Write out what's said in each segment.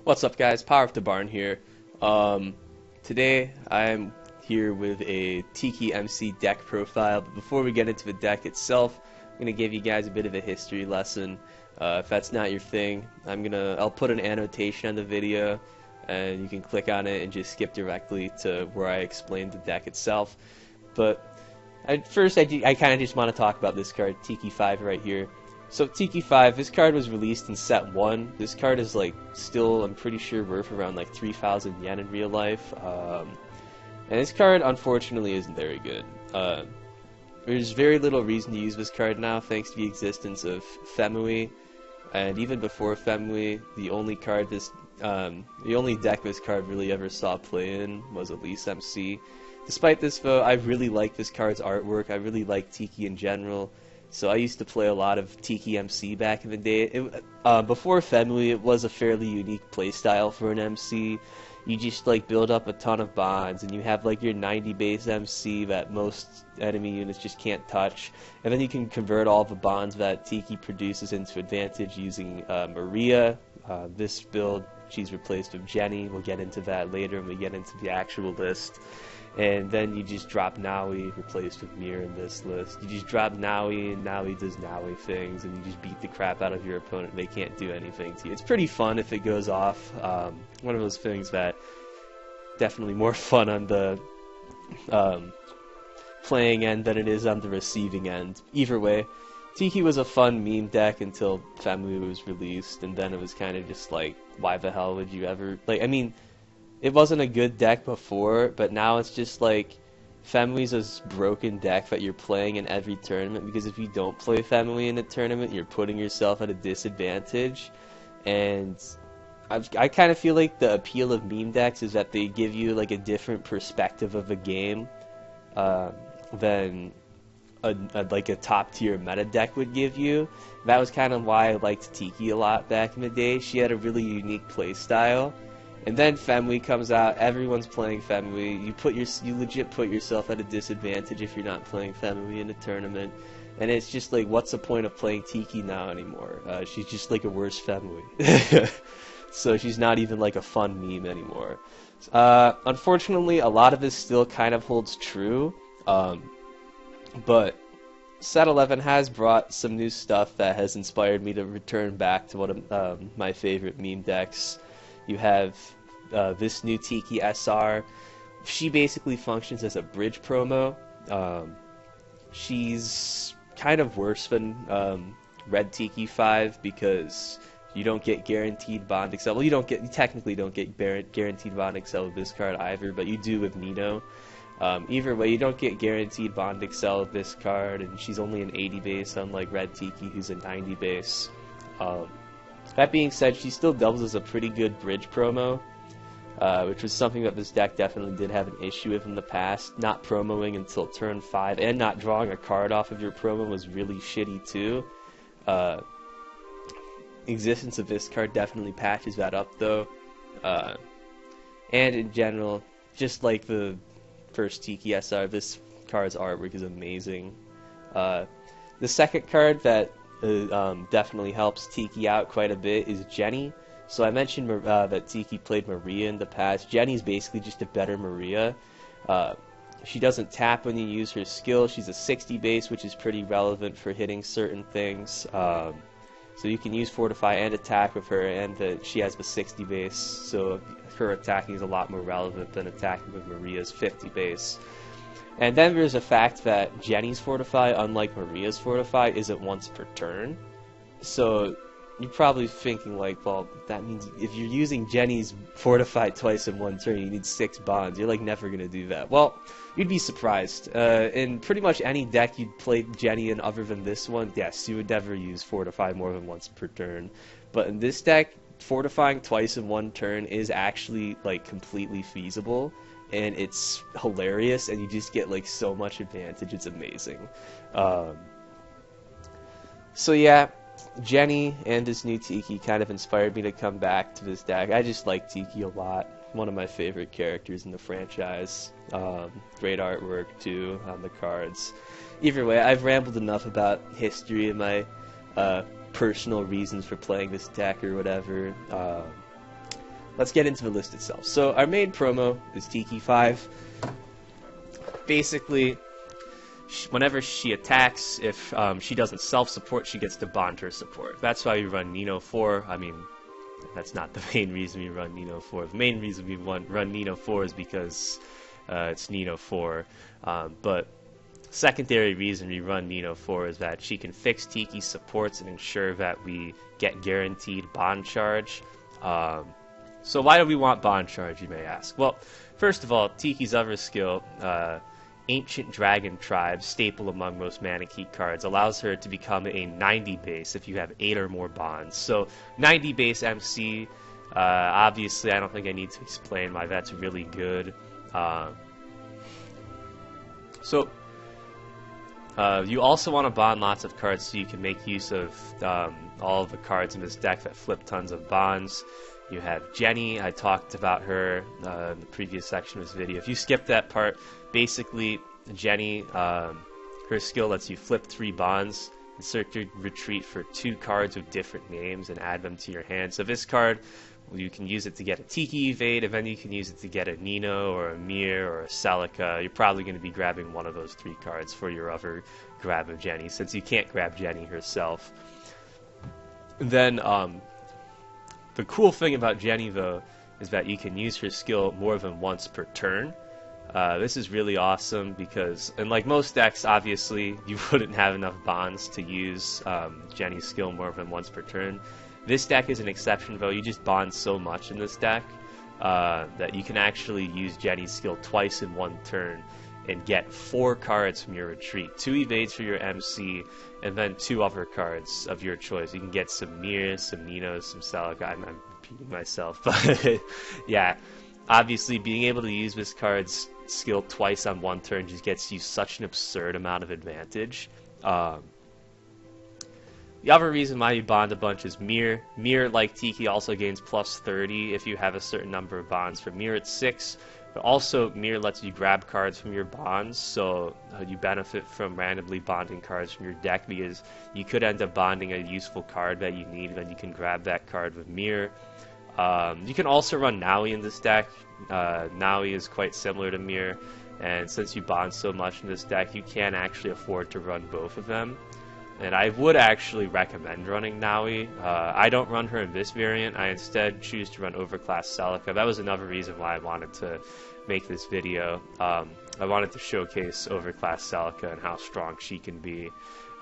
What's up, guys? Power of the Barn here. Today I'm here with a Tiki MC deck profile, but before we get into the deck itself, I'm gonna give you guys a bit of a history lesson. If that's not your thing, I'll put an annotation on the video, and you can click on it and just skip directly to where I explain the deck itself. But at first, I kind of just want to talk about this card, Tiki 5, right here. So Tiki 5, this card was released in set 1. This card is still, I'm pretty sure, worth around 3,000 yen in real life. And this card, unfortunately, isn't very good. There's very little reason to use this card now, thanks to the existence of Femui. And even before Femui, the only deck this card really ever saw play in was Overclass MC. Despite this, though, I really like this card's artwork. I really like Tiki in general. So I used to play a lot of Tiki MC back in the day. Before Femui, it was a fairly unique playstyle for an MC. You just build up a ton of bonds, and you have your 90 base MC that most enemy units just can't touch. And then you can convert all the bonds that Tiki produces into advantage using Maria. This build, she's replaced with Jenny. We'll get into that later when we get into the actual list. And then you just drop Naui, replaced with Mir in this list. You just drop Naui, and Naui does Naui things, and you just beat the crap out of your opponent. They can't do anything to you. It's pretty fun if it goes off. One of those things that definitely more fun on the playing end than it is on the receiving end. Either way, Tiki was a fun meme deck until Femui was released, and then it was kind of just why the hell would you ever... It wasn't a good deck before, but now it's just Femui's a broken deck that you're playing in every tournament, because if you don't play Femui in a tournament, you're putting yourself at a disadvantage. And I kind of feel like the appeal of meme decks is that they give you a different perspective of the game than a top tier meta deck would give you. That was kind of why I liked Tiki a lot back in the day. She had a really unique play style. And then Femui comes out, everyone's playing Femui, you legit put yourself at a disadvantage if you're not playing Femui in a tournament, and it's just what's the point of playing Tiki now anymore? She's just a worse Femui. So she's not even a fun meme anymore. Unfortunately, a lot of this still kind of holds true, but Set 11 has brought some new stuff that has inspired me to return back to one of my favorite meme decks. You have this new Tiki SR. She basically functions as a bridge promo. She's kind of worse than Red Tiki 5 because you don't get guaranteed bond excel. Well, you technically don't get guaranteed bond excel with this card either, but you do with Nino. Either way, you don't get guaranteed bond excel with this card, and she's only an 80 base, unlike Red Tiki, who's a 90 base. That being said, she still doubles as a pretty good bridge promo, which was something that this deck definitely did have an issue with in the past. Not promoing until turn 5 and not drawing a card off of your promo was really shitty too. Existence of this card definitely patches that up though. And in general, just like the first Tiki SR, this card's artwork is amazing. The second card that definitely helps Tiki out quite a bit is Jenny. So I mentioned that Tiki played Maria in the past. Jenny's basically just a better Maria. She doesn't tap when you use her skill. She's a 60 base, which is pretty relevant for hitting certain things. So you can use Fortify and attack with her, and she has the 60 base, so her attacking is a lot more relevant than attacking with Maria's 50 base. And then there's the fact that Jenny's Fortify, unlike Maria's Fortify, isn't once per turn. So you're probably thinking well, that means if you're using Jenny's Fortify twice in one turn, you need 6 bonds. You're never going to do that. Well, you'd be surprised. In pretty much any deck you'd play Jenny in other than this one, yes, you would never use Fortify more than once per turn. But in this deck, fortifying twice in one turn is actually completely feasible. And it's hilarious, and you just get so much advantage. It's amazing. So yeah, Jenny and this new Tiki kind of inspired me to come back to this deck. I just like Tiki a lot. One of my favorite characters in the franchise. Great artwork too on the cards. Either way, I've rambled enough about history and my personal reasons for playing this deck or whatever. let's get into the list itself. So our main promo is Tiki 5. Basically, whenever she attacks, if she doesn't self-support, she gets to bond her support. That's why we run Nino 4. I mean, that's not the main reason we run Nino 4. The main reason we run Nino 4 is because it's Nino 4. But secondary reason we run Nino 4 is that she can fix Tiki's supports and ensure that we get guaranteed bond charge. So why do we want bond charge, you may ask? Well, first of all, Tiki's other skill, Ancient Dragon Tribe, staple among most Mana Key cards, allows her to become a 90 base if you have 8 or more bonds. So 90 base MC, obviously I don't think I need to explain why that's really good. You also want to bond lots of cards so you can make use of all of the cards in this deck that flip tons of bonds. You have Jenny. I talked about her in the previous section of this video. If you skip that part, basically Jenny, her skill lets you flip 3 bonds, insert your retreat for 2 cards with different names, and add them to your hand. So this card, you can use it to get a Tiki evade, and then you can use it to get a Nino or a Mir or a Celica. You're probably going to be grabbing one of those 3 cards for your other grab of Jenny, since you can't grab Jenny herself. And then the cool thing about Jenny, though, is that you can use her skill more than once per turn. This is really awesome because, unlike most decks, obviously, you wouldn't have enough bonds to use Jenny's skill more than once per turn. This deck is an exception, though. You just bond so much in this deck that you can actually use Jenny's skill twice in one turn and get 4 cards from your retreat. 2 evades for your MC, and then 2 other cards of your choice. You can get some Mirs, some Ninos, some Celica. I'm repeating myself, but yeah. Obviously, being able to use this card's skill twice on one turn just gets you such an absurd amount of advantage. The other reason why you bond a bunch is Mir. Mir, like Tiki, also gains plus 30 if you have a certain number of bonds. For Mir, it's 6. But also, Mir lets you grab cards from your bonds, so you benefit from randomly bonding cards from your deck, because you could end up bonding a useful card that you need, then you can grab that card with Mir. You can also run Naui in this deck. Naui is quite similar to Mir, and since you bond so much in this deck, you can actually afford to run both of them. And I would actually recommend running Naui. I don't run her in this variant. I instead choose to run Overclass Celica. That was another reason why I wanted to make this video. I wanted to showcase Overclass Celica and how strong she can be.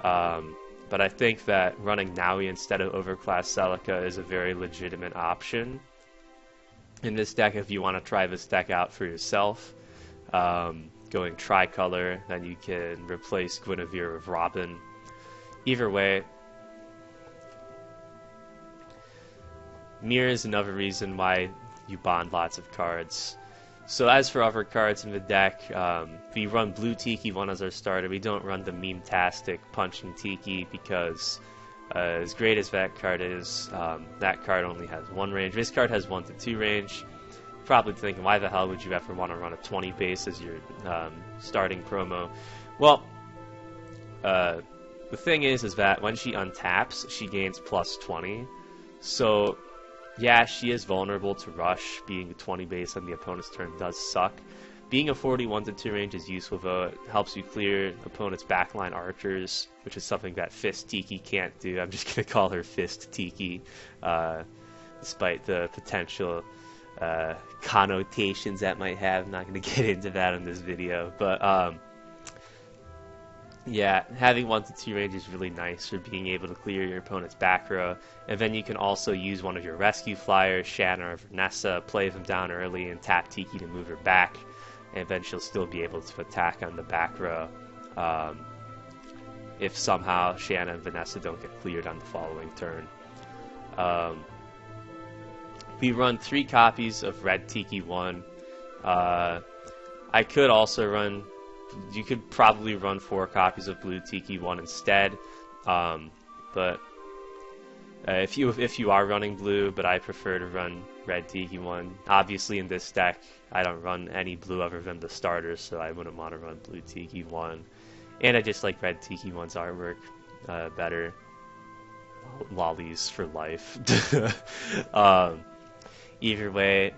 But I think that running Naui instead of Overclass Celica is a very legitimate option in this deck if you want to try this deck out for yourself. Going tricolor, then you can replace Guinevere with Robin. Either way, Mir is another reason why you bond lots of cards. So as for other cards in the deck, we run Blue Tiki 1 as our starter. We don't run the meme-tastic Punching Tiki because as great as that card is, that card only has 1 range. This card has 1 to 2 range. Probably thinking, why the hell would you ever want to run a 20 base as your starting promo? Well, the thing is that when she untaps, she gains plus 20. So, yeah, she is vulnerable to rush. Being a 20 base on the opponent's turn does suck. Being a 41 to 2 range is useful, though. It helps you clear opponent's backline archers, which is something that Fist Tiki can't do. I'm just going to call her Fist Tiki, despite the potential connotations that might have. I'm not going to get into that in this video, but yeah, having 1 to 2 range is really nice for being able to clear your opponent's back row. And then you can also use one of your rescue flyers, Shanna or Vanessa, play them down early and tap Tiki to move her back. And then she'll still be able to attack on the back row if somehow Shanna and Vanessa don't get cleared on the following turn. We run 3 copies of Red Tiki 1. I could also run... You could probably run 4 copies of Blue Tiki 1 instead, but if you are running blue, but I prefer to run Red Tiki 1. Obviously in this deck, I don't run any blue other than the starters, so I wouldn't want to run Blue Tiki 1. And I just like Red Tiki 1's artwork better. Lollies for life. Either way.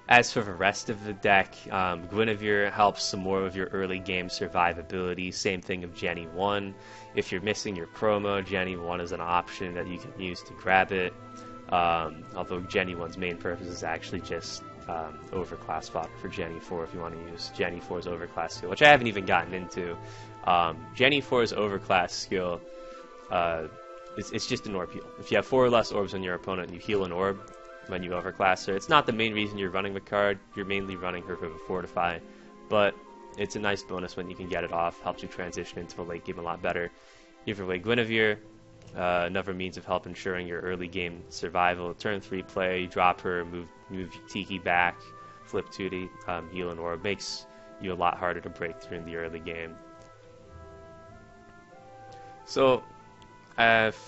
As for the rest of the deck, Guinevere helps some more of your early game survivability. Same thing of Jenny 1. If you're missing your promo, Jenny 1 is an option that you can use to grab it. Although Jenny 1's main purpose is actually just overclass fodder for Jenny 4 if you want to use Jenny 4's overclass skill, which I haven't even gotten into. Jenny 4's overclass skill, it's just an orb heal. If you have 4 or less orbs on your opponent, you heal an orb when you overclass her. It's not the main reason you're running the card. You're mainly running her for the Fortify, but it's a nice bonus when you can get it off. Helps you transition into the late game a lot better. Either way, Guinevere, another means of help ensuring your early game survival. Turn 3 play, you drop her, move Tiki back, flip 2 to heal an orb. Makes you a lot harder to break through in the early game. So,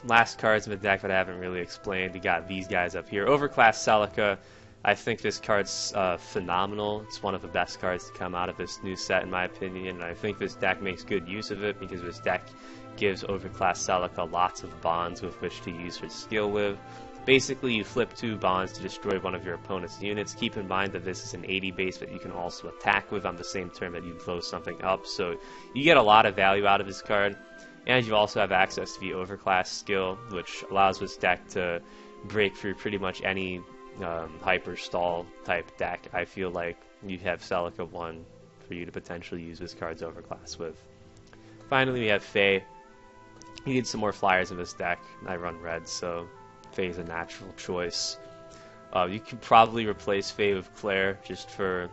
last cards in the deck that I haven't really explained. We got these guys up here. Overclass Celica. I think this card's phenomenal. It's one of the best cards to come out of this new set, in my opinion. And I think this deck makes good use of it because this deck gives Overclass Celica lots of bonds with which to use her skill with. Basically, you flip 2 bonds to destroy one of your opponent's units. Keep in mind that this is an 80 base that you can also attack with on the same turn that you blow something up. So you get a lot of value out of this card. And you also have access to the Overclass skill, which allows this deck to break through pretty much any hyper stall type deck. I feel like you have Celica 1 for you to potentially use this card's Overclass with. Finally, we have Fae. You need some more flyers in this deck. I run red, so Fae is a natural choice. You could probably replace Fae with Claire just for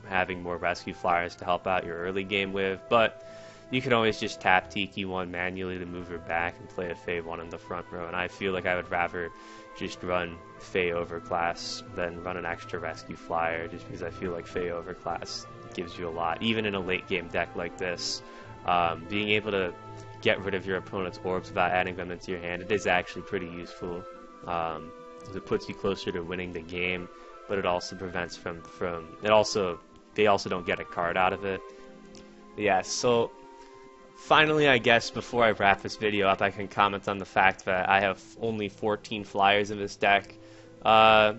having more rescue flyers to help out your early game with, but you can always just tap Tiki 1 manually to move her back and play a Fae 1 in the front row, and I feel like I would rather just run Fae Overclass than run an extra rescue flyer, just because I feel like Fae Overclass gives you a lot, even in a late game deck like this. Being able to get rid of your opponent's orbs without adding them into your hand, it is actually pretty useful. It puts you closer to winning the game, but it also prevents they also don't get a card out of it. Yeah, so finally, I guess before I wrap this video up, I can comment on the fact that I have only 14 flyers in this deck. I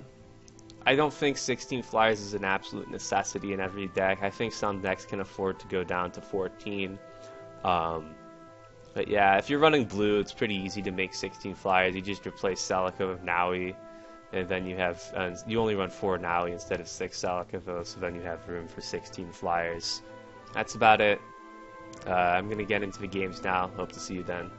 don't think 16 flyers is an absolute necessity in every deck. I think some decks can afford to go down to 14. But yeah, if you're running blue, it's pretty easy to make 16 flyers. You just replace Celica with Naui, and then you only run 4 Naui instead of 6 Celica though, so then you have room for 16 flyers. That's about it. I'm going to get into the games now. Hope to see you then.